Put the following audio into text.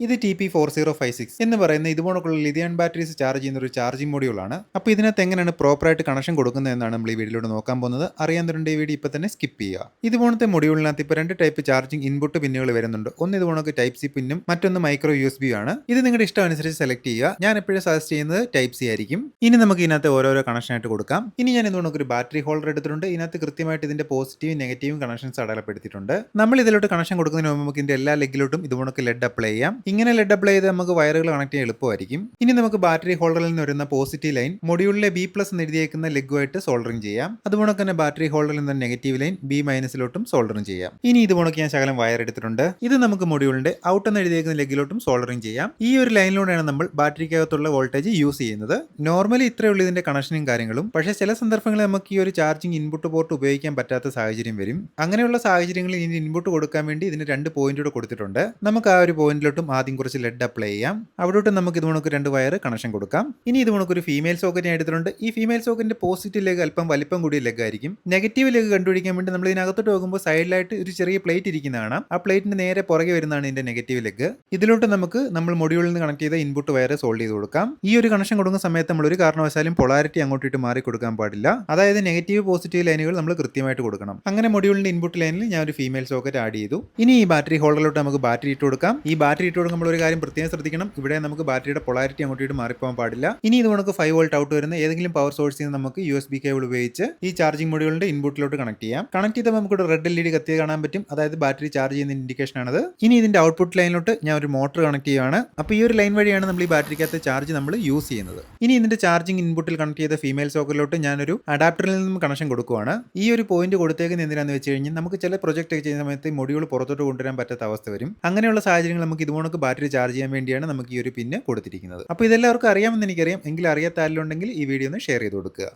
ഇത് TP4056 എന്ന് പറയുന്ന ഇതുപോലുള്ള ലിഥിയം ബാറ്ററീസ് ചാർജ് ചെയ്യുന്ന ഒരു ചാർജിംഗ് മൊഡ്യൂളാണ്. അപ്പോൾ ഇതിനകത്ത് എങ്ങനെയാണ് പ്രോപ്പറായിട്ട് കണക്ഷൻ കൊടുക്കുന്നത് എന്നാണ് നമ്മൾ ഈ വീഡിയോയിലൂടെ നോക്കാൻ പോകുന്നത്. അറിയാവുന്നവരുണ്ട് ഈ വീഡിയോ ഇപ്പോൾ തന്നെ സ്കിപ്പ് ചെയ്യുക. ഇതുപോലത്തെ മൊഡ്യൂളിനകത്ത് ഇപ്പോൾ 2 ടൈപ്പ് ചാർജിംഗ് ഇൻപുട്ട് പിന്നുകൾ വരുന്നുണ്ട്. ഒന്ന് ഇതുപോലൊക്കെ ടൈപ്പ് സി പിന്നും മറ്റൊന്ന് മൈക്രോ USB ആണ്. ഇത് നിങ്ങളുടെ ഇഷ്ടം അനുസരിച്ച് സെലക്ട് ചെയ്യുക. ഞാൻ എപ്പോഴും സജസ്റ്റ് ചെയ്യുന്നത് ടൈപ്പ് സി ആയിരിക്കും. ഇനി നമുക്ക് ഇതിനകത്ത് ഓരോരോ കണക്ഷൻ ആയിട്ട് കൊടുക്കാം. ഇനി ഞാൻ ഇതുകൊണ്ട് ഒരു ബാറ്ററി ഹോൾഡർ എടുത്തിട്ടുണ്ട്. ഇതിനകത്ത് കൃത്യമായിട്ട് ഇതിന്റെ പോസിറ്റീവും നെഗറ്റീവും കണക്ഷൻസ് അടയാളപ്പെടുത്തിയിട്ടുണ്ട്. നമ്മൾ ഇതിലോട്ട് കണക്ഷൻ കൊടുക്കുന്നതിന് മുമ്പ് നമുക്ക് ഇതിന്റെ എല്ലാ ലെഗിലോട്ടും ഇതുപോലൊക്കെ ലെഡ് അപ്ലൈ ചെയ്യാം. ഇങ്ങനെ ലെഡ് അപ്ലൈ ചെയ്ത് നമുക്ക് വയറുകൾ കണക്ട് ചെയ്യാൻ എളുപ്പമായിരിക്കും. ഇനി നമുക്ക് ബാറ്ററി ഹോൾഡറിൽ നിന്ന് വരുന്ന പോസിറ്റീവ് ലൈൻ മൊഡ്യൂളിലെ B+ എന്ന് എഴുതിയേക്കുന്ന ലെഗുമായിട്ട് സോൾഡറിംഗ് ചെയ്യാം. അതുപോലെ തന്നെ ബാറ്ററി ഹോൾഡറിൽ നിന്ന് നെഗറ്റീവ് ലൈൻ B- സോൾഡറിംഗ് ചെയ്യാം. ഇനി ഇതുപോലെ ഞാൻ ശകലം വയർ എടുത്തിട്ടുണ്ട്. ഇത് നമുക്ക് മൊഡ്യൂളിന്റെ ഔട്ട് എന്ന് എഴുതിയേക്കുന്ന ലെഗിലോട്ടും സോൾഡറിംഗ് ചെയ്യാം. ഈ ഒരു ലൈനിലൂടെയാണ് നമ്മൾ ബാറ്ററിക്കകത്തുള്ള വോൾട്ടേജ് യൂസ് ചെയ്യുന്നത്. നോർമലി ഇത്രയുള്ള ഇതിന്റെ കണക്ഷനും കാര്യങ്ങളും. പക്ഷേ ചില സന്ദർഭങ്ങളിൽ നമുക്ക് ഈ ഒരു ചാർജിംഗ് ഇൻപുട്ട് പോർട്ട് ഉപയോഗിക്കാൻ പറ്റാത്ത സാഹചര്യം വരും. അങ്ങനെയുള്ള സാഹചര്യങ്ങളിൽ ഇതിന് ഇൻപുട്ട് കൊടുക്കാൻ വേണ്ടി ഇതിന് 2 പോയിന്റുകൾ കൊടുത്തിട്ടുണ്ട്. നമുക്ക് ആ ഒരു പോയിന്റിലോട്ടും ആദ്യം കുറച്ച് ലെഡ് അപ്ലൈ ചെയ്യാം. അവിടോട്ട് നമുക്ക് ഇതുപോലൊക്കെ 2 വയർ കണക്ഷൻ കൊടുക്കാം. ഇനി ഇതുപോലൊക്കെ ഒരു ഫീമെയിൽ സോക്കറ്റ് എടുത്തിട്ടുണ്ട്. ഈ ഫീമെയിൽ സോക്കറ്റിന്റെ പോസിറ്റീവ് ലെഗ് അല്പം വലിപ്പം കൂടിയ ലെഗ് ആയിരിക്കും. നെഗറ്റീവ് ലെഗ് കണ്ടുപിടിക്കാൻ വേണ്ടി നമ്മൾ ഇതിനകത്തോട്ട് പോകുമ്പോൾ സൈഡിലായിട്ട് ഒരു ചെറിയ പ്ലേറ്റ് ഇരിക്കുന്ന കാണാം. ആ പ്ലേറ്റിന്റെ നേരെ പുറകെ വരുന്നതാണ് ഇതിന്റെ നെഗറ്റീവ് ലെഗ്. ഇതിലോട്ട് നമുക്ക് നമ്മൾ മൊഡ്യൂളിൽ നിന്ന് കണക്ട് ചെയ്ത ഇൻപുട്ട് വയർ സോൾഡ് ചെയ്ത് കൊടുക്കാം. ഈ ഒരു കണക്ഷൻ കൊടുക്കുന്ന സമയത്ത് നമ്മൾ ഒരു കാരണവശാലും പൊളാരിറ്റി അങ്ങോട്ടിട്ട് മാറി കൊടുക്കാൻ പാടില്ല. അതായത് നെഗറ്റീവ് പോസിറ്റീവ് ലൈനുകൾ നമ്മൾ കൃത്യമായിട്ട് കൊടുക്കണം. അങ്ങനെ മൊഡ്യൂളിന്റെ ഇൻപുട്ട് ലൈനിൽ ഞാൻ ഒരു ഫീമെയിൽ സോക്കറ്റ് ആഡ് ചെയ്തു. ഇനി ഈ ബാറ്ററി ഹോൾഡറിലോട്ട് നമുക്ക് ബാറ്ററി ഇട്ട് കൊടുക്കാം. ഈ ബാറ്ററി ഇട്ട് കൊടുക്കുമ്പോൾ ഒരു കാര്യം പ്രത്യേകം ശ്രദ്ധിക്കണം. ഇവിടെ നമുക്ക് ബാറ്ററിയുടെ പൊളാരിറ്റി അങ്ങോട്ടിട്ട് മാറിപ്പോകാൻ പാടില്ല. ഇനി ഇത് നമുക്ക് 5 വോൾട്ട് ഔട്ട് വരുന്ന ഏതെങ്കിലും പവർ സോഴ്സിൽ നിന്ന് നമുക്ക് USB കേബിൾ ഉപയോഗിച്ച് ഈ ചാർജിംഗ് മൊഡ്യൂളിന്റെ ഇൻപുട്ടിലോട്ട് കണക്ട് ചെയ്യാം. കണക്ട് ചെയ്താൽ നമുക്ക് റെഡ് LED കത്തിയത് കാണാൻ പറ്റും. അതായത് ബാറ്ററി ചാർജ് ചെയ്യുന്ന ഇൻഡിക്കേഷൻ ആണത്. ഇനി ഇതിന്റെ ഔട്ട്പുട്ട് ലൈനിലോട്ട് ഞാൻ ഒരു മോട്ടർ കണക്ട് ചെയ്യുകയാണ്. അപ്പോൾ ഈ ഒരു ലൈൻ വഴിയാണ് നമ്മൾ ഈ ബാറ്ററിക്കകത്ത് ചാർജ് നമ്മൾ യൂസ് ചെയ്യുന്നത്. ഇനി ഇതിന്റെ ചാർജിംഗ് ഇൻപുട്ടിൽ കണക്ട് ചെയ്ത ഫീമെയിൽ സോക്കറ്റിലോട്ട് ഞാനൊരു അഡാപ്റ്ററിൽ നിന്നും കണക്ഷൻ കൊടുക്കുകയാണ്. ഈ ഒരു പോയിന്റ് കൊടുത്തേക്കുന്നത് എന്തിനാന്ന് വെച്ച് കഴിഞ്ഞാൽ നമുക്ക് ചില പ്രൊജക്ട് ഒക്കെ ചെയ്യുന്ന സമയത്ത് മൊഡ്യൂൾ പുറത്തോട്ട് കൊണ്ടുവരാൻ പറ്റാത്ത അവസ്ഥ വരും. അങ്ങനെയുള്ള സാഹചര്യങ്ങൾ നമുക്ക് ഇതുപോലൊക്കെ ബാറ്ററി ചാർജ് ചെയ്യാൻ വേണ്ടിയാണ് നമുക്ക് ഈ ഒരു പിന്ന് കൊടുത്തിരിക്കുന്നത്. അപ്പോൾ ഇതെല്ലാവർക്കും അറിയാമെന്ന് എനിക്കറിയാം. എങ്കിലും അറിയാത്ത ആരെങ്കിലും ഉണ്ടെങ്കിൽ ഈ വീഡിയോ ഒന്ന് ഷെയർ ചെയ്ത് കൊടുക്കുക.